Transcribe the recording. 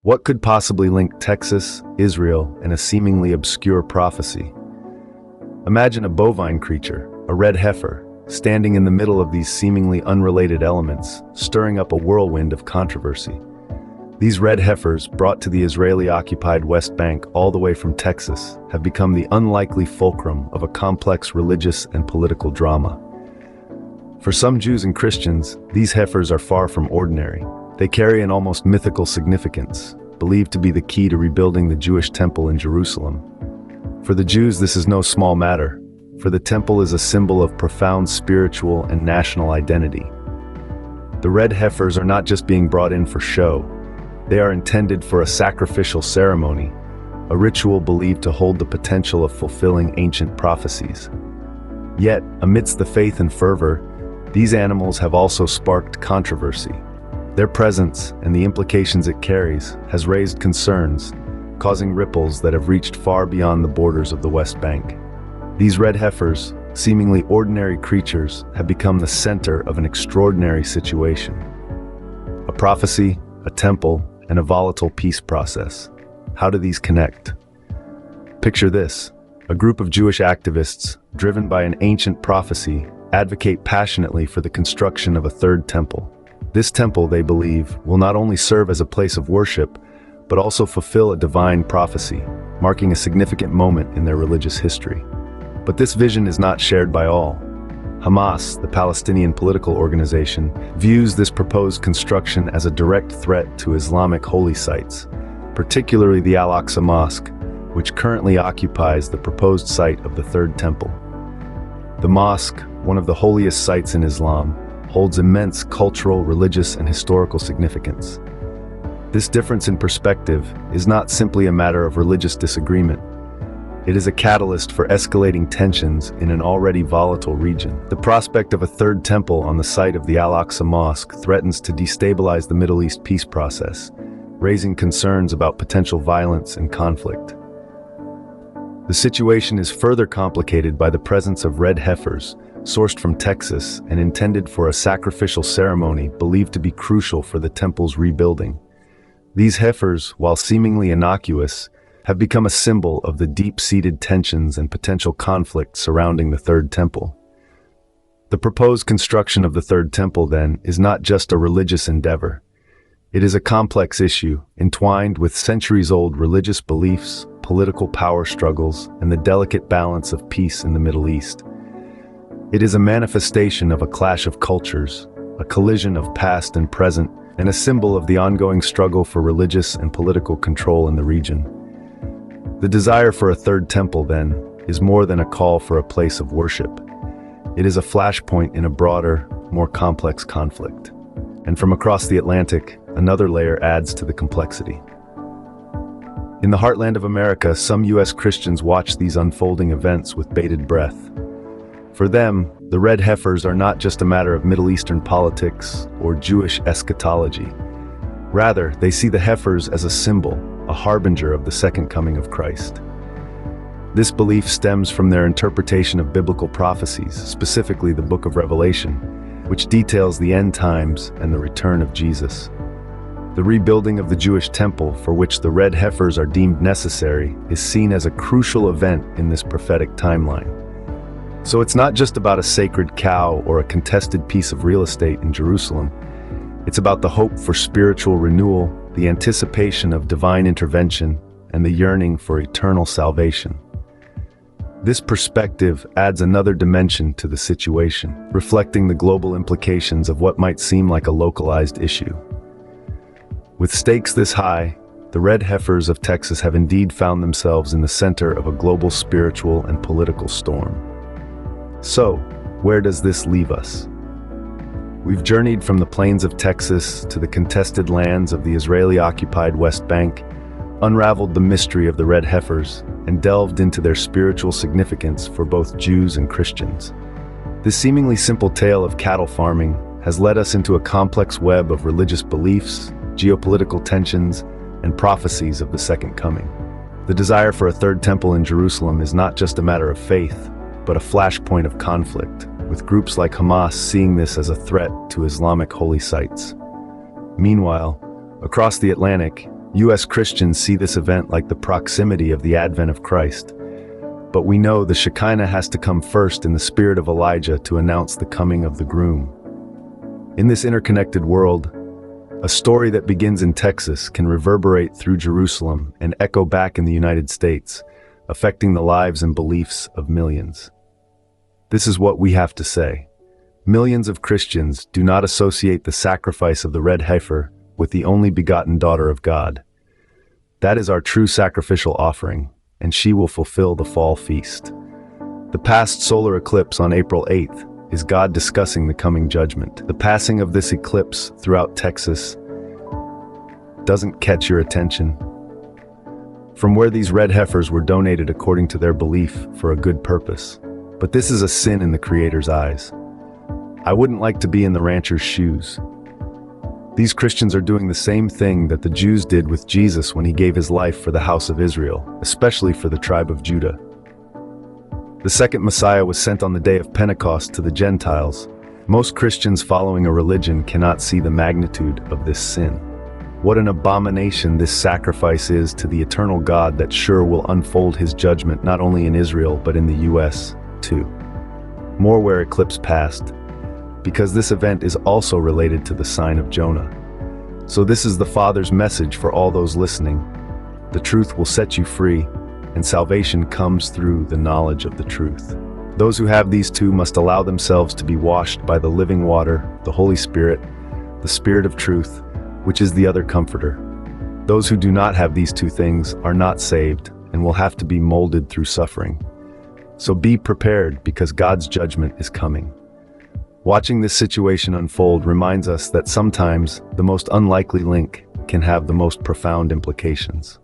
What could possibly link Texas, Israel, and a seemingly obscure prophecy? Imagine a bovine creature, a red heifer, standing in the middle of these seemingly unrelated elements, stirring up a whirlwind of controversy. These red heifers, brought to the Israeli-occupied West Bank all the way from Texas, have become the unlikely fulcrum of a complex religious and political drama. For some Jews and Christians, these heifers are far from ordinary. They carry an almost mythical significance, believed to be the key to rebuilding the Jewish temple in Jerusalem. For the Jews, this is no small matter, for the temple is a symbol of profound spiritual and national identity. The red heifers are not just being brought in for show. They are intended for a sacrificial ceremony, a ritual believed to hold the potential of fulfilling ancient prophecies. Yet, amidst the faith and fervor, these animals have also sparked controversy. Their presence and the implications it carries has raised concerns, causing ripples that have reached far beyond the borders of the West Bank. These red heifers, seemingly ordinary creatures, have become the center of an extraordinary situation. A prophecy, a temple, and a volatile peace process. How do these connect? Picture this: a group of Jewish activists, driven by an ancient prophecy, advocate passionately for the construction of a third temple. This temple, they believe, will not only serve as a place of worship, but also fulfill a divine prophecy, marking a significant moment in their religious history. But this vision is not shared by all. Hamas, the Palestinian political organization, views this proposed construction as a direct threat to Islamic holy sites, particularly the Al-Aqsa Mosque, which currently occupies the proposed site of the Third Temple. The mosque, one of the holiest sites in Islam, holds immense cultural, religious, and historical significance. This difference in perspective is not simply a matter of religious disagreement. It is a catalyst for escalating tensions in an already volatile region. The prospect of a third temple on the site of the Al-Aqsa Mosque threatens to destabilize the Middle East peace process, raising concerns about potential violence and conflict. The situation is further complicated by the presence of red heifers, sourced from Texas and intended for a sacrificial ceremony believed to be crucial for the temple's rebuilding. These heifers, while seemingly innocuous, have become a symbol of the deep-seated tensions and potential conflict surrounding the Third Temple. The proposed construction of the Third Temple, then, is not just a religious endeavor. It is a complex issue, entwined with centuries-old religious beliefs, political power struggles, and the delicate balance of peace in the Middle East. It is a manifestation of a clash of cultures, a collision of past and present, and a symbol of the ongoing struggle for religious and political control in the region. The desire for a third temple, then, is more than a call for a place of worship. It is a flashpoint in a broader, more complex conflict. And from across the Atlantic, another layer adds to the complexity. In the heartland of America, some U.S. Christians watch these unfolding events with bated breath. For them, the red heifers are not just a matter of Middle Eastern politics or Jewish eschatology. Rather, they see the heifers as a symbol, a harbinger of the second coming of Christ. This belief stems from their interpretation of biblical prophecies, specifically the Book of Revelation, which details the end times and the return of Jesus. The rebuilding of the Jewish temple, for which the red heifers are deemed necessary, is seen as a crucial event in this prophetic timeline. So it's not just about a sacred cow or a contested piece of real estate in Jerusalem. It's about the hope for spiritual renewal, the anticipation of divine intervention, and the yearning for eternal salvation. This perspective adds another dimension to the situation, reflecting the global implications of what might seem like a localized issue. With stakes this high, the red heifers of Texas have indeed found themselves in the center of a global spiritual and political storm. So, where does this leave us? We've journeyed from the plains of Texas to the contested lands of the Israeli-occupied West Bank, unraveled the mystery of the red heifers, and delved into their spiritual significance for both Jews and Christians. This seemingly simple tale of cattle farming has led us into a complex web of religious beliefs, geopolitical tensions, and prophecies of the Second Coming. The desire for a third temple in Jerusalem is not just a matter of faith, but a flashpoint of conflict, with groups like Hamas seeing this as a threat to Islamic holy sites. Meanwhile, across the Atlantic, U.S. Christians see this event like the proximity of the advent of Christ. But we know the Shekinah has to come first in the spirit of Elijah to announce the coming of the groom. In this interconnected world, a story that begins in Texas can reverberate through Jerusalem and echo back in the United States, affecting the lives and beliefs of millions. This is what we have to say. Millions of Christians do not associate the sacrifice of the red heifer with the only begotten daughter of God. That is our true sacrificial offering, and she will fulfill the fall feast. The past solar eclipse on April 8th is God discussing the coming judgment. The passing of this eclipse throughout Texas doesn't catch your attention. From where these red heifers were donated according to their belief for a good purpose. But this is a sin in the Creator's eyes. I wouldn't like to be in the rancher's shoes. These Christians are doing the same thing that the Jews did with Jesus when he gave his life for the house of Israel, especially for the tribe of Judah. The second Messiah was sent on the day of Pentecost to the Gentiles. Most Christians following a religion cannot see the magnitude of this sin. What an abomination this sacrifice is to the eternal God that sure will unfold his judgment not only in Israel but in the U.S. too. More where eclipse passed, because this event is also related to the sign of Jonah. So this is the Father's message for all those listening. The truth will set you free, and salvation comes through the knowledge of the truth. Those who have these two must allow themselves to be washed by the living water, the Holy Spirit, the Spirit of truth, which is the other comforter. Those who do not have these two things are not saved and will have to be molded through suffering. So be prepared, because God's judgment is coming. Watching this situation unfold reminds us that sometimes the most unlikely link can have the most profound implications.